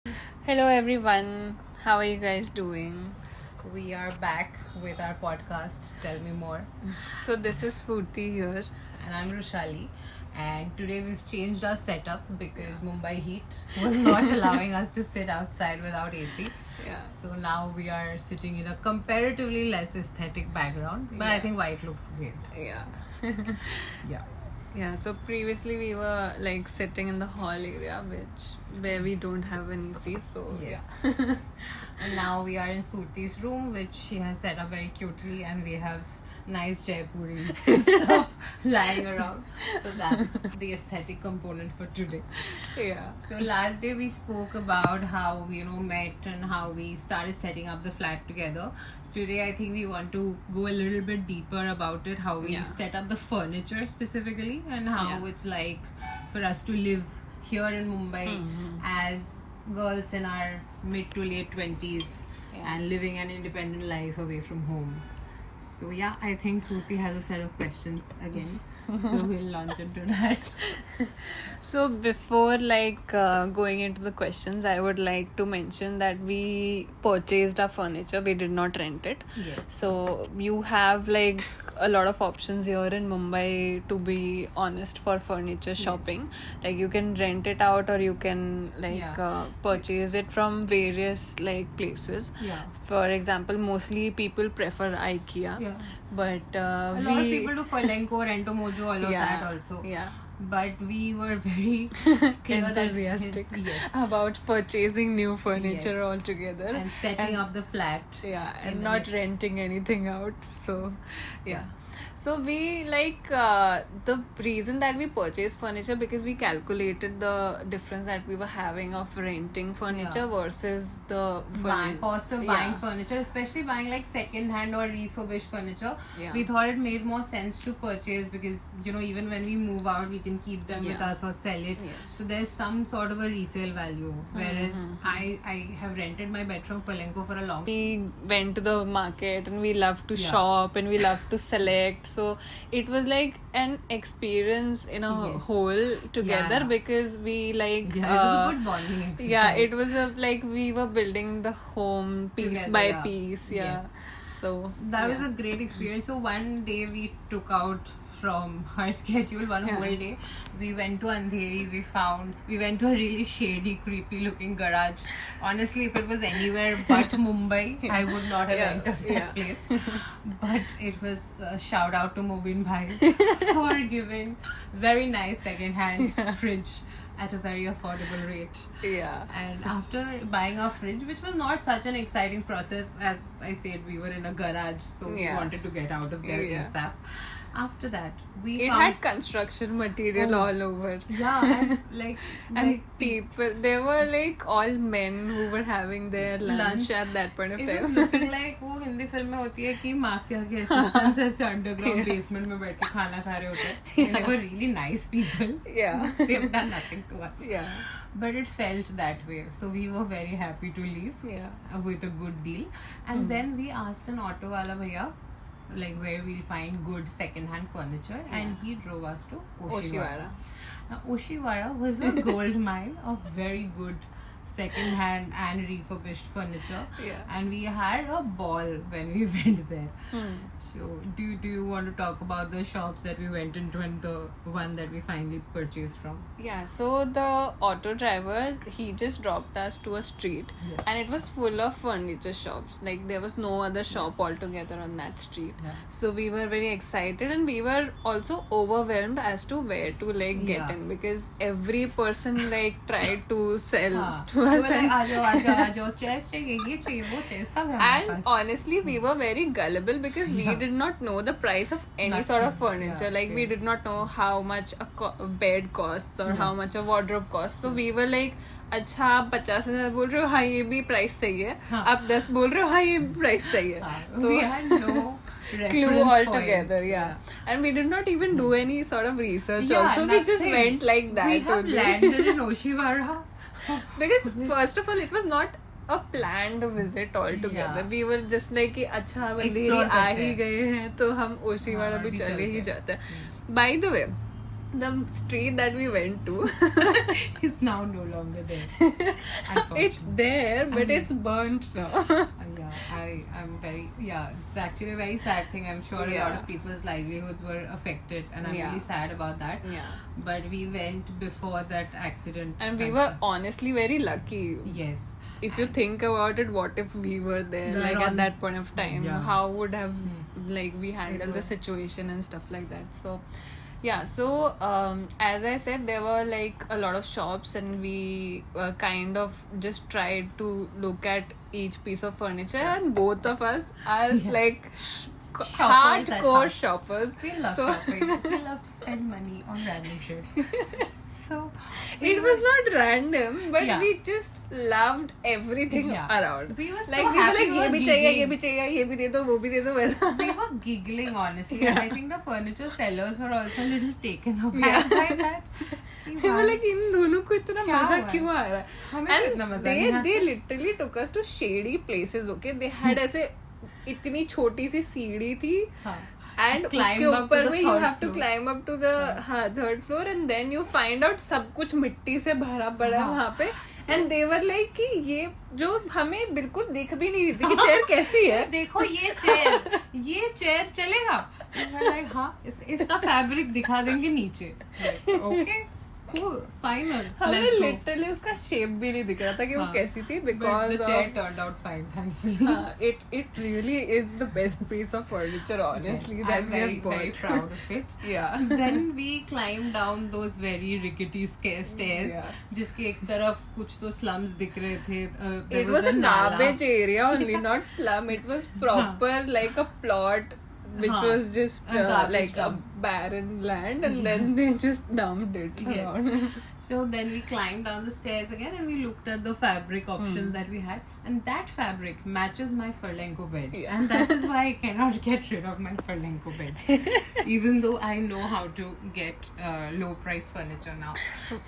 Hello everyone. How are you guys doing? We are back with our podcast, Tell Me More. So this is Furti here. And I'm Rushali. And today we've changed our setup because Mumbai heat was not allowing us to sit outside without AC. Yeah. So now we are sitting in a comparatively less aesthetic background. But I think white looks great. Yeah. Yeah. Yeah, so previously we were like sitting in the hall area where we don't have an AC, so Yes. yeah. And now we are in Spurti's room, which she has set up very cutely, and we have nice Jaipuri stuff lying around. So that's the aesthetic component for today. Yeah. So last day we spoke about how we met and how we started setting up the flat together. Today I think we want to go a little bit deeper about it, how we Yeah. set up the furniture specifically and how Yeah. it's like for us to live here in Mumbai as girls in our mid to late 20s Yeah. and living an independent life away from home. So yeah, I think Smriti has a set of questions again. So we'll launch into that. So before going into the questions, I would like to mention that we purchased our furniture. We did not rent it. Yes. So you have like a lot of options here in Mumbai, to be honest, for furniture shopping. Like you can rent it out or you can purchase it from various like places. Yeah. For example, mostly people prefer IKEA. Yeah. But A lot of people do Folenko, Rento Mojo, all of that also. Yeah. But we were very clear enthusiastic yes, about purchasing new furniture Yes. altogether and setting up the flat. yeah, in and the not next- renting anything out. So yeah, so we the reason that we purchased furniture, because we calculated the difference that we were having of renting furniture Yeah. versus the Cost of buying Yeah. furniture, especially buying like second hand or refurbished furniture. Yeah. We thought it made more sense to purchase because even when we move out we can keep them with Yeah. us or sell it. Yes. So there's some sort of a resale value. Whereas I have rented my bed from Folenko for a long time. We went to the market and we love to Yeah. shop and we love to select. So it was like an experience in a Yes. whole together, Yeah. because we like Yeah, it was a good bonding exercise. yeah, it was like we were building the home piece Together, by yeah. piece. Yeah. Yes. So That was a great experience. So one day we took out from our schedule one Yeah. whole day. We went to Andheri. We went to a really shady, creepy looking garage. Honestly, if it was anywhere but Mumbai, I would not have Yeah, entered that yeah. place. But it was a shout out to Mubin Bhai for giving very nice second hand fridge at a very affordable rate. yeah. And after buying our fridge, which was not such an exciting process, as I said, we were in a garage, so we Yeah. wanted to get out of there Yeah. ASAP. After that, we It found, had construction material Oh. all over. yeah, and like And people, there were like all men who were having their lunch Lunch. at that point of it was time. looking like वो Hindi film में होती है कि mafia के assistants ऐसे underground basement में बैठ के खाना खा रहे होते हैं. They were really nice people. Yeah. They've done nothing to us. Yeah. But it felt that way, so we were very happy to leave. Yeah. With a good deal. And then we asked an auto wala bhaiya like where we'll find good second hand furniture, and he drove us to Oshiwara. Oshiwara. Now Oshiwara was a gold mine of very good second hand and refurbished furniture. Yeah. And we had a ball when we went there. Hmm. So do you want to talk about the shops that we went into and the one that we finally purchased from? Yeah, so the auto driver, he just dropped us to a street, Yes. and it was full of furniture shops. Like there was no other shop altogether on that street. Yeah. So we were very excited, and we were also overwhelmed as to where to like get Yeah. in, because every person like tried to sell हाँ. to They us. were like, And, आ जाओ chairs चाहिए, ये चाहिए, वो चाहिए, सब है हमारे and pass. honestly, we were very gullible because we Yeah. did not know the price of any Nothing. sort of furniture. Yeah, Like we same. did not know how much a bed costs or how much a wardrobe costs. So we were like, अच्छा आप 50,000 बोल रहे हो, हाँ ये भी price सही है. हाँ. आप 10 बोल रहे हो, हाँ ये भी प्राइस सही है. हाँ, तो we had no clue reference altogether. point. Yeah. And we did not even do any sort of research. Yeah, Also, we just nothing. went like that. We have only. landed in Oshiwara. Because first of all, it was not a planned visit altogether. Yeah. We were just like कि अच्छा अब अंधेरी Explore आ करते ही हैं. गए हैं तो हम ओशीवाड़ा हाँ, भी भी चले ही चलते जाते हैं. By the way, the street that we went to, It's now no longer there. it's there, but it's burnt now. It's actually a very sad thing. I'm sure a lot Yeah. of people's livelihoods were affected, and I'm Yeah. really sad about that. Yeah. But we went before that accident. And we were honestly very lucky. Yes. If you think about it, what if we were there, They're like on- at that point of time? Yeah. How would have like we handled the was- situation and stuff like that? So, yeah. So, as I said, there were like a lot of shops, and we kind of just tried to look at each piece of furniture, and both of us are like Shoppers at hardcore heart. shoppers. We love So- shopping. We love to spend money on random shit. So It was not random, but Yeah. we just loved everything Yeah. around. We were so like we were happy like, we ये were भी चाहिए, ये giggling. भी चाहिए, ये भी दे दो, वो भी दे दो, वैसा. we were giggling honestly, and I think the furniture sellers were also a little taken aback by that. They were like, इन दोनों को इतना क्या मजा हुआ है? क्यों आ रहा है? हमें तो इतना मजा नहीं आता. they literally took us to shady places. Okay, they had ऐसे इतनी छोटी सी सीढ़ी थी. हाँ. And Climb उसके up to ऊपर the में you third have to floor. climb up to the third floor, and then you find out सब कुछ मिट्टी से भरा पड़ा है हाँ. वहाँ पे. And they were like कि ये जो हमें बिल्कुल दिख भी नहीं रही थी कि चेयर कैसी है. देखो ये चेयर चलेगा. Like, हाँ, इसका फैब्रिक दिखा देंगे नीचे. Okay cool, final. हमें Let's go. लिटरली उसका शेप भी नहीं दिख रहा था कि वो हाँ. कैसी थी, But because the chair of turned out fine, thankfully. it really is the best piece of furniture, honestly, Yes, that I'm we have very, bought. very proud of it. Yeah. Then we climbed down those very rickety stairs. Yeah. जिसके एक तरफ कुछ तो slums दिख रहे थे. There It was a nala. garbage area only, not slum. It was proper like a plot which Huh. was just A garbage like a dump. barren land, and then they just dumped it Yes. around. So then we climbed down the stairs again, and we looked at the fabric options that we had, and that fabric matches my Furlenco bed. Yeah. And that is why I cannot get rid of my Furlenco bed, even though I know how to get low price furniture now.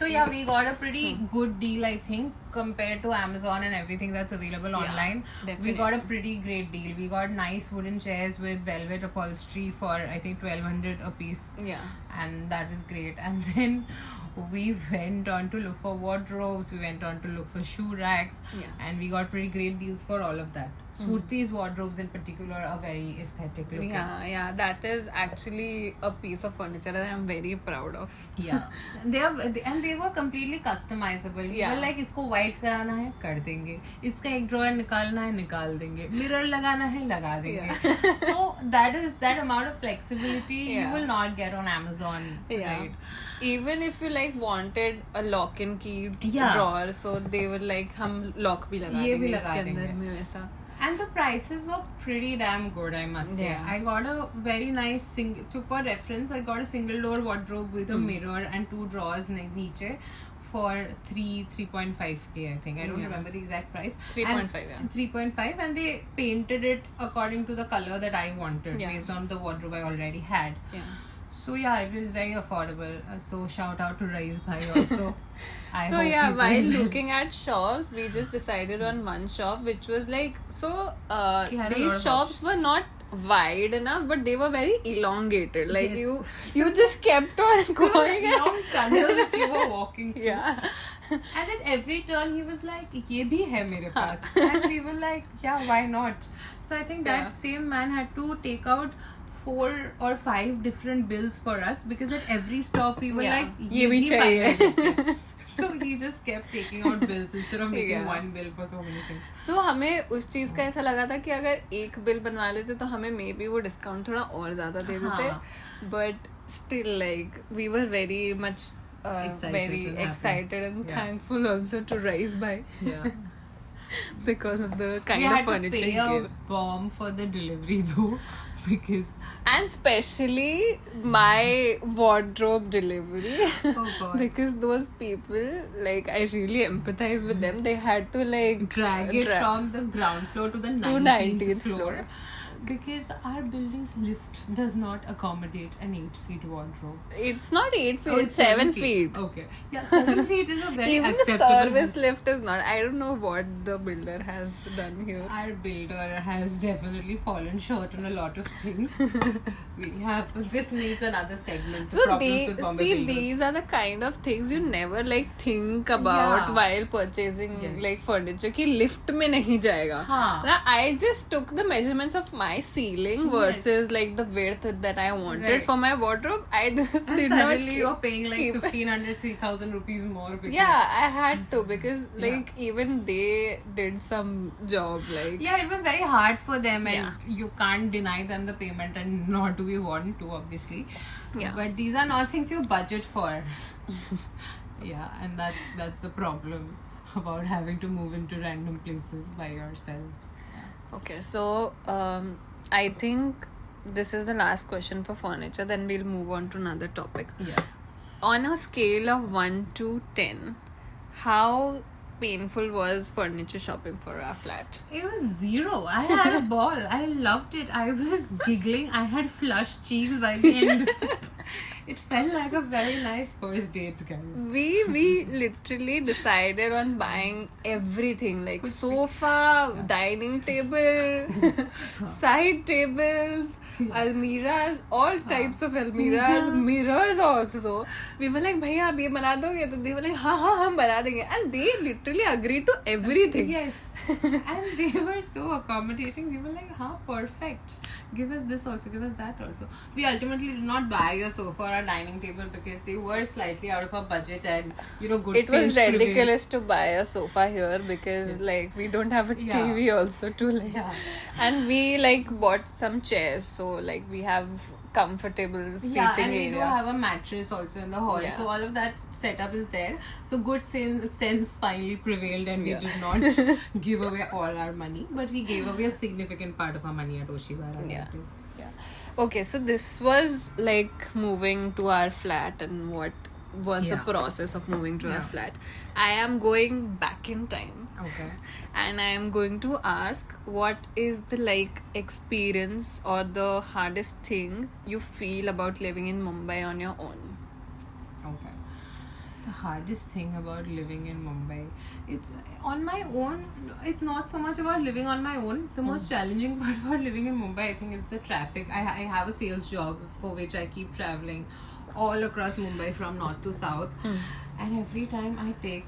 So yeah, we got a pretty good deal, I think, compared to Amazon and everything that's available Yeah, online. definitely. We got a pretty great deal. We got nice wooden chairs with velvet upholstery for I think 1,200 a piece. Yeah. And that was great. And then we went on to look for wardrobes, we went on to look for shoe racks, and we got pretty great deals for all of that. Surti's wardrobes in particular are very aesthetic looking. Yeah, that is actually a piece of furniture that I'm very proud of. Yeah. They were completely customizable. We Yeah. were like, इसको white कराना है कर देंगे, इसका एक drawer निकालना है निकाल देंगे, mirror लगाना है लगा देंगे. So that amount of flexibility you will not get on Amazon, right? Even if you like wanted a lock and key Yeah. drawer, so they were like हम lock भी लगा ये भी देंगे लगा इसके अंदर देंगे. में वैसा. And the prices were pretty damn good, I must say. Yeah. I got a very nice for reference, I got a single door wardrobe with a mirror and 2 drawers niche for 3.5k, I think. I don't remember the exact price. 3.5, yeah. 3.5, and they painted it according to the color that I wanted, Yeah. based on the wardrobe I already had. Yeah. So yeah, it was very affordable. So shout out to Rais Bhai also. I So hope yeah, he's while doing well. looking at shops, we just decided on one shop which was like, so He had a lot these of shops were not wide enough, but they were very elongated. Like Yes. you just kept on going. Long tunnels you were walking through. Yeah. And at every turn he was like, ये भी है मेरे पास. And we were like, yeah, why not? So I think that Yeah. same man had to take out 4 or 5 different bills for us, because at every stop we were Yeah. like, ये भी चाहिए. So he just kept taking out bills instead of making Yeah. one bill for so many things. So हमें उस चीज का ऐसा लगा था कि अगर एक बिल बनवा लेते तो हमें मे बी वो डिस्काउंट थोड़ा और ज्यादा दे देते. But still, like, we were very much Excited very and happy. excited and Yeah. thankful also to Rise Bhai Yeah. because of the kind We of had to furniture pay he a gave. bomb for the delivery though, because And especially my wardrobe delivery. oh god, Because those people, like, I really empathize with them. They had to like drag it from the ground floor to the 19th 19th floor. floor. Because our building's lift does not accommodate an 8 feet wardrobe. It's not 8 feet, Oh, it's 7 feet. Okay. Yeah, 7 feet is a very Even the acceptable. service lift is not. I don't know what the builder has done here. Our builder has definitely fallen short on a lot of things. This needs another segment. So problems with Bombay builders. these are the kind of things you never like think about Yeah. while purchasing Yes. like furniture कि lift में नहीं जाएगा. हाँ. Now, I just took the measurements of my ceiling versus like the width that I wanted Right. for my wardrobe. I just And did not suddenly you're paying like keep- 1,500, 3,000 rupees more. Because Yeah, I had to because like even they did some job like. Yeah, it was very hard for them, and Yeah. you can't deny them the payment, and nor do we want to, obviously. Yeah. But these are not things you budget for. Yeah, and that's the problem about having to move into random places by yourselves. Okay, so I think this is the last question for furniture. Then we'll move on to another topic. Yeah. On a scale of 1 to 10, how painful was furniture shopping for our flat? It was 0. I had a ball. I loved it. I was giggling. I had flushed cheeks by the end of it. It felt like a very nice first date, guys. We literally decided on buying everything like sofa, dining table, side tables, almiras, all types of almiras, mirrors also. We were like, भैया आप ये बना दोगे? तो they were like, हाँ हाँ हम बना देंगे. And they literally agreed to everything. Yes. And they were so accommodating. We were like, huh, perfect. Give us this also, give us that also. We ultimately did not buy a sofa or a dining table because they were slightly out of our budget, and good It was sales prevailed. ridiculous to buy a sofa here because like we don't have a Yeah. TV also to like. Yeah. And we like bought some chairs, so like we have comfortable seating Yeah, and we area. do have a mattress also in the hall. Yeah. So all of that setup is there. So good sense finally prevailed, and we Yeah. did not give away all our money, but we gave away a significant part of our money at Oshibara. Yeah. Okay, so this was like moving to our flat and what was the Yeah. process of moving to our Yeah. flat. I am going back in time Okay. and I am going to ask what is the like experience or the hardest thing you feel about living in Mumbai on your own. Okay. The hardest thing about living in Mumbai, it's on my own. It's not so much about living on my own. The most challenging part about living in Mumbai, I think, is the traffic. I have a sales job for which I keep traveling all across Mumbai from north to south, and every time I take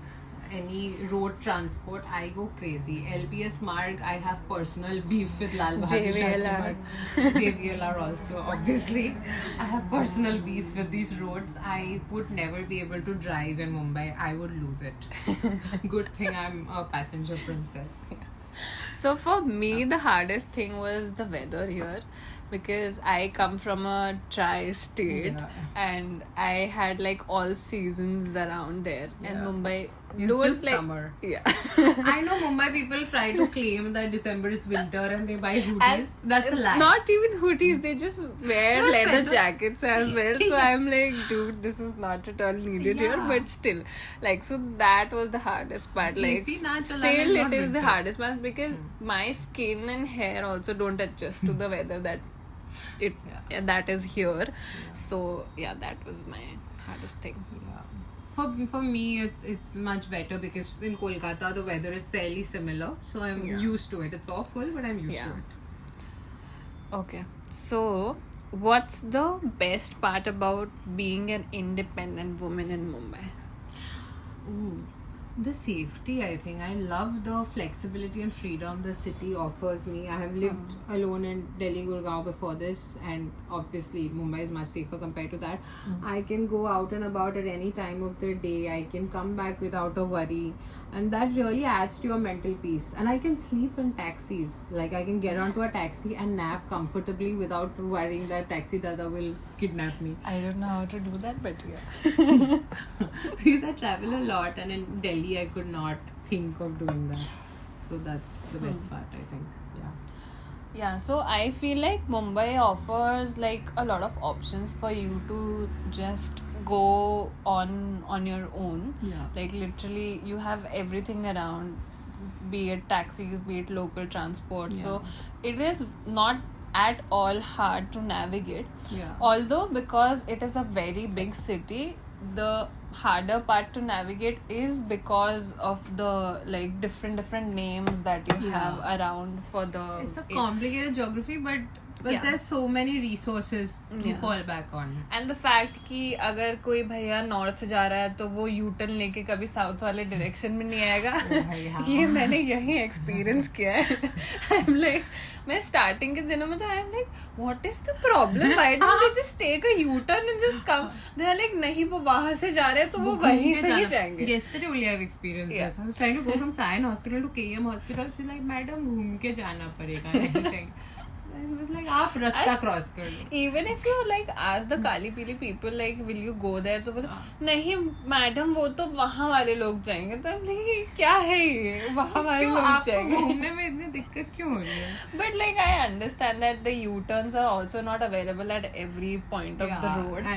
any road transport, I go crazy. LPS Marg, I have personal beef with Lal Bahadur JVLR. Shastri Marg. JVLR also, obviously. I have personal beef with these roads. I would never be able to drive in Mumbai. I would lose it. Good thing I'm a passenger princess. So for me, the hardest thing was the weather here because I come from a tri-state Yeah. and I had like all seasons around there. And Yeah. Mumbai, It's don't just like summer. yeah. I know Mumbai people try to claim that December is winter and they buy hoodies. That's a lie. Not even hoodies, they just wear No, leather sweater. jackets as well. So I'm like, dude, this is not at all needed here, Yeah. but still, like, so that was the hardest part. Like, AC na chala still, is it not is the winter. hardest part because my skin and hair also don't adjust to the weather that that is here. So yeah, that was my hardest thing. Yeah. For me, it's much better because in Kolkata the weather is fairly similar, so I'm used to it. It's awful, but I'm used to it. Okay, so what's the best part about being an independent woman in Mumbai? Ooh, the safety, I think. I love the flexibility and freedom the city offers me. I have lived alone in Delhi, Gurgaon before this, and obviously Mumbai is much safer compared to that. I can go out and about at any time of the day. I can come back without a worry, and that really adds to your mental peace. And I can sleep in taxis. Like, I can get onto a taxi and nap comfortably without worrying that taxi dada will kidnap me. I don't know how to do that, but yeah. Because I travel a lot, and in Delhi I could not think of doing that. So that's the best part, I think. Yeah, so I feel like Mumbai offers like a lot of options for you to just go on your own. Yeah. Like literally you have everything around, be it taxis, be it local transport. Yeah. So it is not at all hard to navigate. Yeah. Although because it is a very big city, the harder part to navigate is because of the like different names that you have around for the. It's a complicated geography, but Yeah. there's so many resources to Yeah. fall back on. And the fact कि अगर कोई भैया north से जा रहा है तो वो यू टर्न लेके कभी साउथ वाले डायरेक्शन में नहीं आएगा. भाई, हाँ. ये मैंने यही एक्सपीरियंस किया है. आई एम लाइक मैं स्टार्टिंग के दिनों में तो I am like what is the problem, why don't they just take a U turn and just come. They are like नहीं वो वहां से जा रहे हैं तो वो वहीं से ही जाएंगे. Yesterday only I've experienced Yeah. this. I was trying to go from Sion Hospital to KM Hospital. She's like, madam घूम के जाना पड़ेगा, नहीं चाहिए. I was like, आप रास्ता क्रॉस कर लो. Even if you like ask the काली पीली people like will you go there तो बोले नहीं मैडम वो तो वहाँ वाले लोग जाएंगे. तो नहीं क्या है ये वहाँ वाले क्यों लोग आपको जाएंगे. घूमने में इतनी दिक्कत क्यों हो रही है? But like I understand that the U-turns are also not available at every point of the Yeah, road,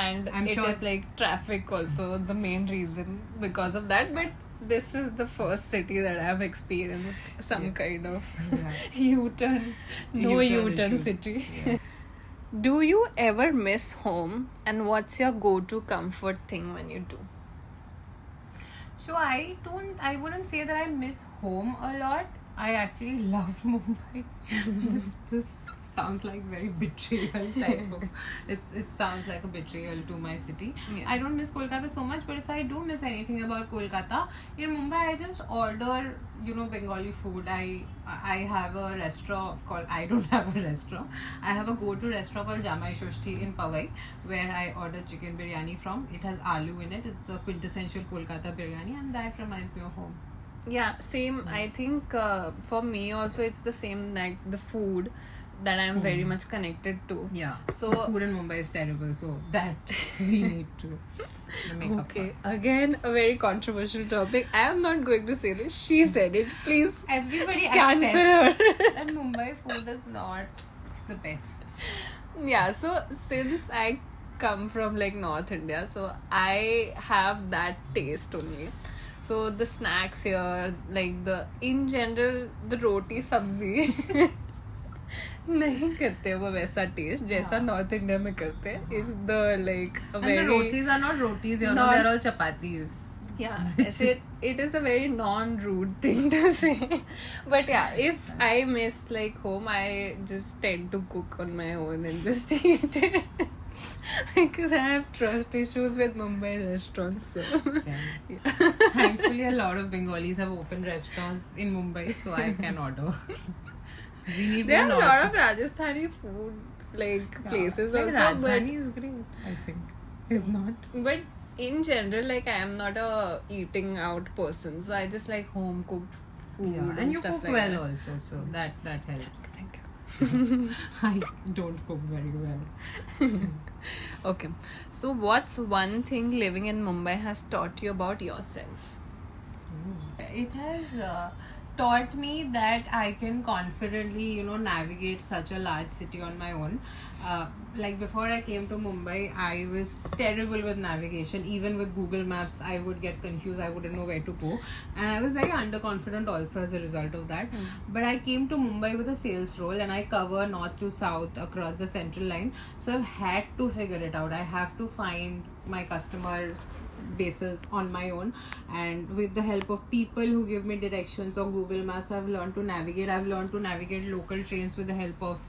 and I'm it sure- is like traffic also the main reason because of that. But this is the first city that I've experienced some kind of U-turn, no U-turn U-turn issues. city. Yeah. Do you ever miss home, and what's your go-to comfort thing when you do? So I wouldn't say that I miss home a lot. I actually love Mumbai. this sounds like very betrayal type of. It sounds like a betrayal to my city. Yeah. I don't miss Kolkata so much, but if I do miss anything about Kolkata, in Mumbai I just order, Bengali food. I have a restaurant called. I don't have a restaurant. I have a go-to restaurant called Jamai Shoshti in Powai, where I order chicken biryani from. It has aloo in it. It's the quintessential Kolkata biryani, and that reminds me of home. Yeah, same. I think for me also it's the same, like the food that I'm very much connected to. Yeah. So The food in Mumbai is terrible, so that we need to make up okay, for. again a very controversial topic. I am not going to say this. She said it. Please Everybody cancel accepts her. that Mumbai food is not the best. Yeah. So since I come from like North India, so I have that taste only. So the snacks here, like in general, the roti sabzi नहीं करते वो वैसा test जैसा north India में करते हैं. Is the like a And the very rotis are not rotis, Not- they're all chapatis. yeah it is a very non-rude thing to say. But yeah, if I miss like home, I just tend to cook on my own and just eat it. Because I have trust issues with Mumbai restaurants. So. Thankfully, a lot of Bengalis have opened restaurants in Mumbai, so I can order. We need There are one a lot order. of Rajasthani food like places Like also, Rajdhani is great, I think. Is not. but in general, like I am not a eating out person, so I just like home cooked food Yeah. And you stuff cook like well that. also, so that helps. Thank you. I don't cook very well. Okay, so what's one thing living in Mumbai has taught you about yourself? It has taught me that I can confidently, navigate such a large city on my own. Like before I came to Mumbai, I was terrible with navigation. Even with Google Maps, I would get confused. I wouldn't know where to go. And I was very underconfident also as a result of that. But I came to Mumbai with a sales role and I cover north to south across the central line. So I've had to figure it out. I have to find my customers bases on my own, and with the help of people who give me directions or Google Maps, I've learned to navigate local trains with the help of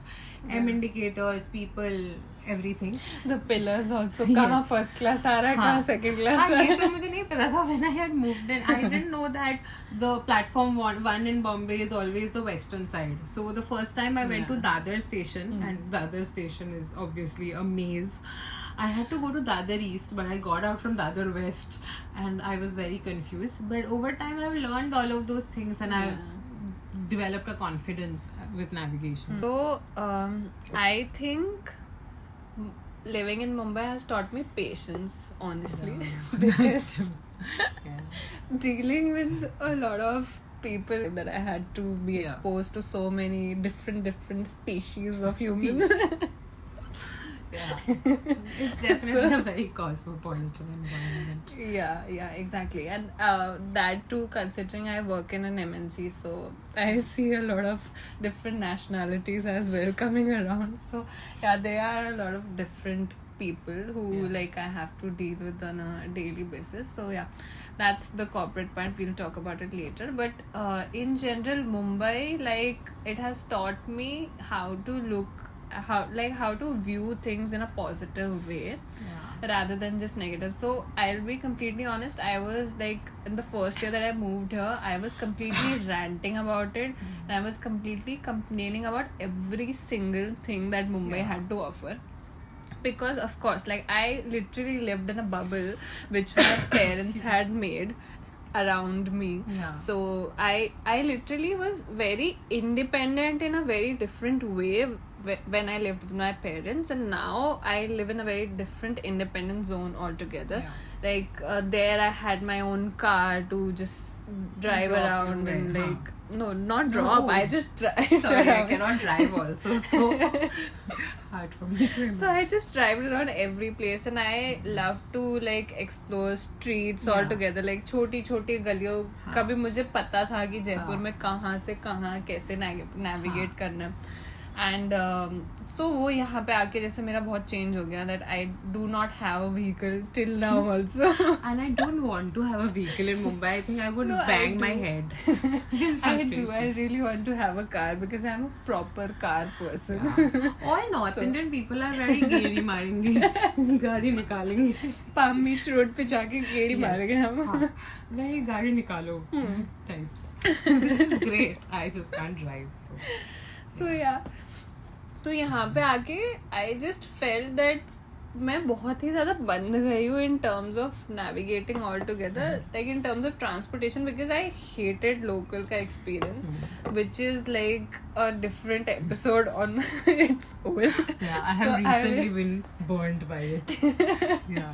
M indicators, people, everything. The pillars also. Yes. कहाँ first class आ रहा है, कहाँ second class आ रहा ये है. सब मुझे नहीं पता था when I had moved in. I didn't know that the platform one in Bombay is always the western side. So the first time I went to Dadar station, and Dadar station is obviously a maze. I had to go to Dadar East, but I got out from Dadar West, and I was very confused. But over time, I've learned all of those things, and I've developed a confidence with navigation. So I think living in Mumbai has taught me patience, honestly. Because dealing with a lot of people that I had to be exposed to so many different species of humans. Yeah. It's definitely a very cosmopolitan environment. Yeah, exactly. And that too, considering I work in an MNC, so I see a lot of different nationalities as well coming around. So yeah, there are a lot of different people who like I have to deal with on a daily basis. So yeah, that's the corporate part. We'll talk about it later. But in general, Mumbai, like, it has taught me how to look, how to view things in a positive way rather than just negative. So I'll be completely honest, I was like, in the first year that I moved here, I was completely ranting about it, and I was completely complaining about every single thing that Mumbai had to offer. Because of course, like, I literally lived in a bubble which my parents had made around me. So I literally was very independent in a very different way when I lived with my parents, and now I live in a very different independent zone altogether. Like, there I had my own car to just drive around and like, no, not drop, I just drive. Sorry, I cannot drive also, so hard for me to imagine. So I just drive around every place, and I love to like explore streets altogether, like छोटी छोटी गलियों का भी मुझे पता था कि जयपुर में कहाँ से कहाँ कैसे navigate करना है. And so वो यहाँ पे आके जैसे मेरा बहुत change हो गया, that I do not have a vehicle till now also. And I don't want to have a vehicle in Mumbai. I think I would bang my head. I do. I really want to have a car because I'm a proper car person. All North Indian people are very गेड़ी मारेंगे, गाड़ी निकालेंगे. Palm Beach Road पे जाके गेड़ी मारेंगे हम. Very गाड़ी निकालो types. Which is great. I just can't drive, so yeah. तो यहाँ पे आके I just felt that मैं बहुत ही ज़्यादा बंद गई हूँ in terms of navigating all together, like in terms of transportation, because I hated local का experience, which is like a different episode on its own. Yeah, I have recently been burned by it. Yeah.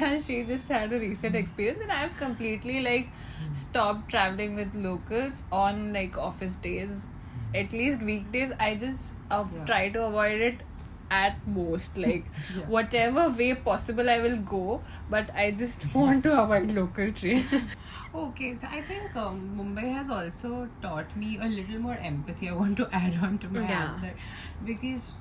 And she just had a recent experience, and I have completely like stopped traveling with locals on like office days. At least weekdays, I just try to avoid it at most. Like, whatever way possible, I will go, but I just want to avoid local train. Okay, so I think Mumbai has also taught me a little more empathy. I want to add on to my answer, because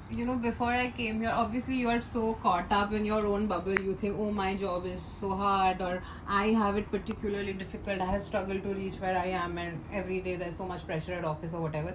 before I came here, obviously you are so caught up in your own bubble. You think, oh, my job is so hard, or I have it particularly difficult. I have struggled to reach where I am, and every day there's so much pressure at office or whatever.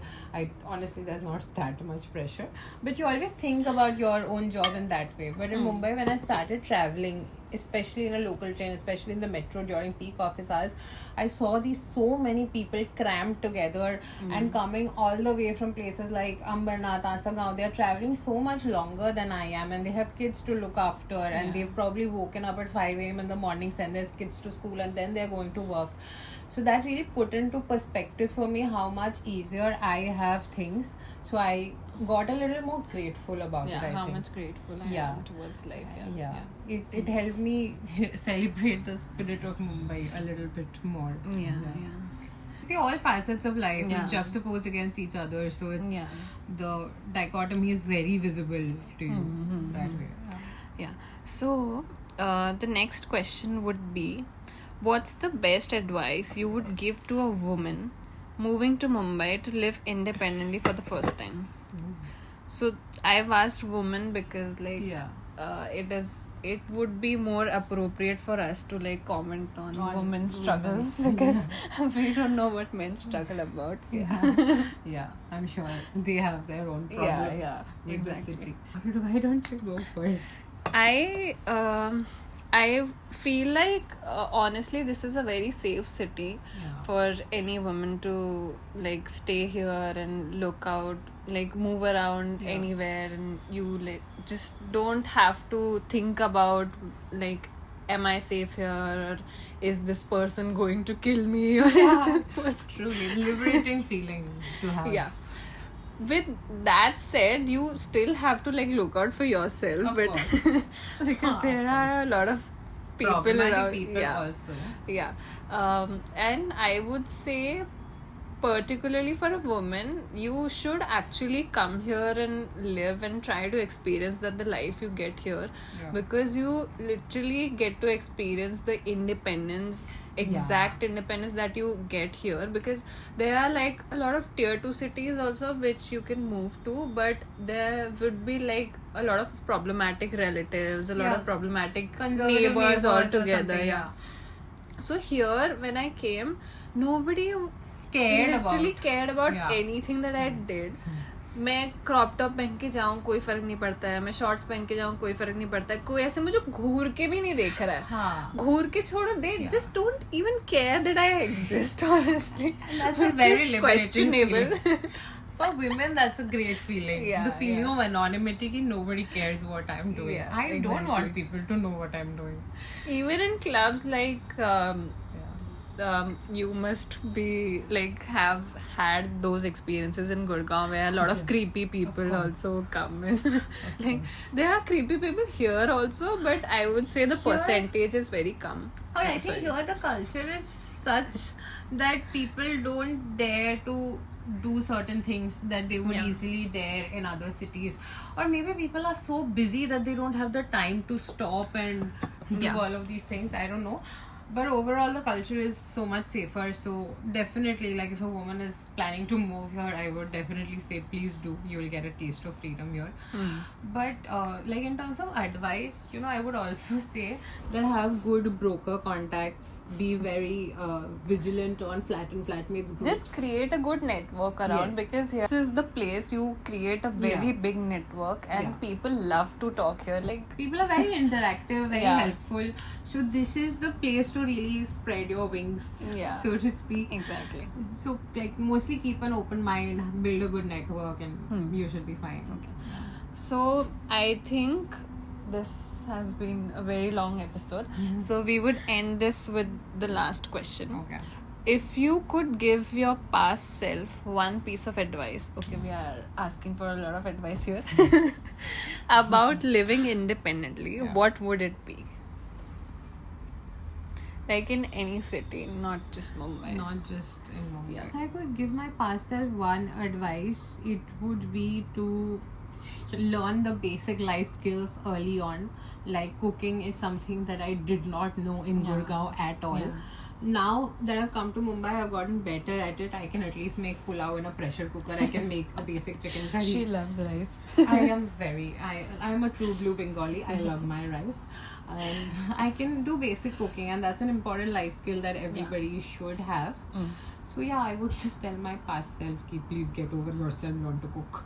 Honestly, there's not that much pressure, but you always think about your own job in that way. But in Mumbai, when I started traveling, especially in a local train, especially in the metro during peak office hours, I saw these so many people crammed together and coming all the way from places like Ambernath, Asagaon. They are traveling so much longer than I am, and they have kids to look after, and they've probably woken up at 5 a.m. in the morning, send their kids to school, and then they're going to work. So that really put into perspective for me how much easier I have things. So I got a little more grateful about it, I how think. much grateful I am towards life. It helped me celebrate the spirit of Mumbai a little bit more. See, all facets of life is juxtaposed against each other, so it's the dichotomy is very visible to you that way. So the next question would be, what's the best advice you would give to a woman moving to Mumbai to live independently for the first time? So I've asked women because it would be more appropriate for us to like comment on women's struggles because we don't know what men struggle about. Yeah, I'm sure they have their own problems with the city. Why don't you go first? I feel like honestly this is a very safe city for any woman to like stay here and look out, like move around anywhere, and you like just don't have to think about like, am I safe here, or is this person going to kill me, or is this person... Truly liberating feeling to have. With that said, you still have to like look out for yourself, of but because there are a lot of people around. Also. And I would say particularly for a woman, you should actually come here and live and try to experience the life you get here, because you literally get to experience the independence, exact independence that you get here, because there are like a lot of tier 2 cities also which you can move to, but there would be like a lot of problematic relatives, a lot of problematic neighbors altogether. So here when I came, nobody cared about anything that I did. मैं crop top पहन के जाऊँ कोई फर्क नहीं पड़ता है, मैं शॉर्ट्स पहन के जाऊँ कोई फर्क नहीं पड़ता है, कोई ऐसे मुझे घूर के भी नहीं देख रहा है. घूर के छोड़ो, they just don't even care that I exist, honestly. That's a very questionable. For women, that's a great feeling. The feeling of anonymity कि nobody cares what I'm doing. I don't want people to know what I'm doing. Even in clubs like you must be like have had those experiences in Gurgaon where a lot of creepy people also come in. Like there are creepy people here also, but I would say the percentage is very come. Or I think here the culture is such that people don't dare to do certain things that they would easily dare in other cities, or maybe people are so busy that they don't have the time to stop and do all of these things. I don't know. But overall the culture is so much safer, so definitely like if a woman is planning to move here, I would definitely say please do. You will get a taste of freedom here. But like in terms of advice, you know, I would also say that have good broker contacts, be very vigilant on flat and flatmates groups. Just create a good network around, because here, this is the place you create a very big network, and people love to talk here. Like people are very interactive, very helpful, so this is the place to really spread your wings, so to speak. Exactly. So like mostly keep an open mind, build a good network, and you should be fine. Okay. So I think this has been a very long episode. So we would end this with the last question. Okay. If you could give your past self one piece of advice, okay, we are asking for a lot of advice here, about living independently, what would it be? Like in any city, not just Mumbai. Not just in Mumbai. If I could give my past self one advice, it would be to learn the basic life skills early on. Like cooking is something that I did not know in Gurgaon at all. Now that I've come to Mumbai, I've gotten better at it. I can at least make pulao in a pressure cooker. I can make a basic chicken curry. She loves rice. I am a true blue Bengali. I love my rice. And I can do basic cooking, and that's an important life skill that everybody should have. So yeah, I would just tell my past self, please get over yourself, learn to cook.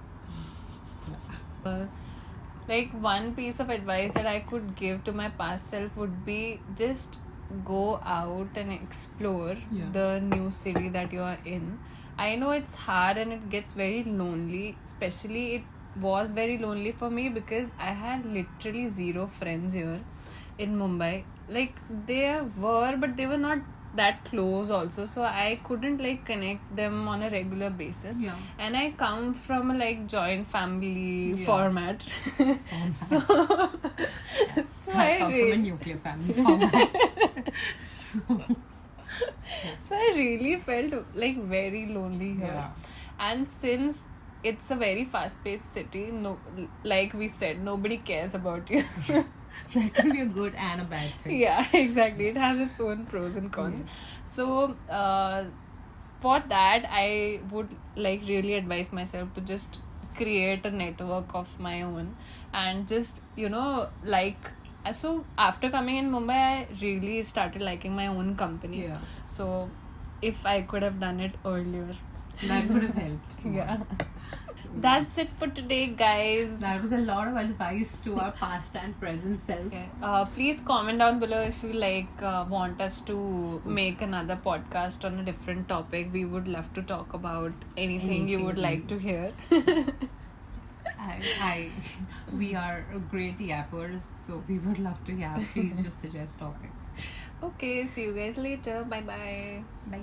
Like one piece of advice that I could give to my past self would be just go out and explore the new city that you are in. I know it's hard and it gets very lonely, especially it was very lonely for me because I had literally zero friends here in Mumbai. Like there were, but they were not that close also, so I couldn't like connect them on a regular basis. And I come from a like joint family format. so I come from a nuclear family format. So I really felt like very lonely here. And since it's a very fast-paced city, no, like we said, nobody cares about you. That can be a good and a bad thing. Yeah, exactly. It has its own pros and cons. So for that, I would like really advise myself to just create a network of my own, and just, you know, like, so after coming in Mumbai, I really started liking my own company. So if I could have done it earlier, that would have helped. That's it for today, guys. That was a lot of advice to our past and present self. Please comment down below if you want us to make another podcast on a different topic. We would love to talk about anything you would like to hear. We are great yappers, so we would love to yap. Please just suggest topics. Okay, see you guys later. Bye-bye. Bye.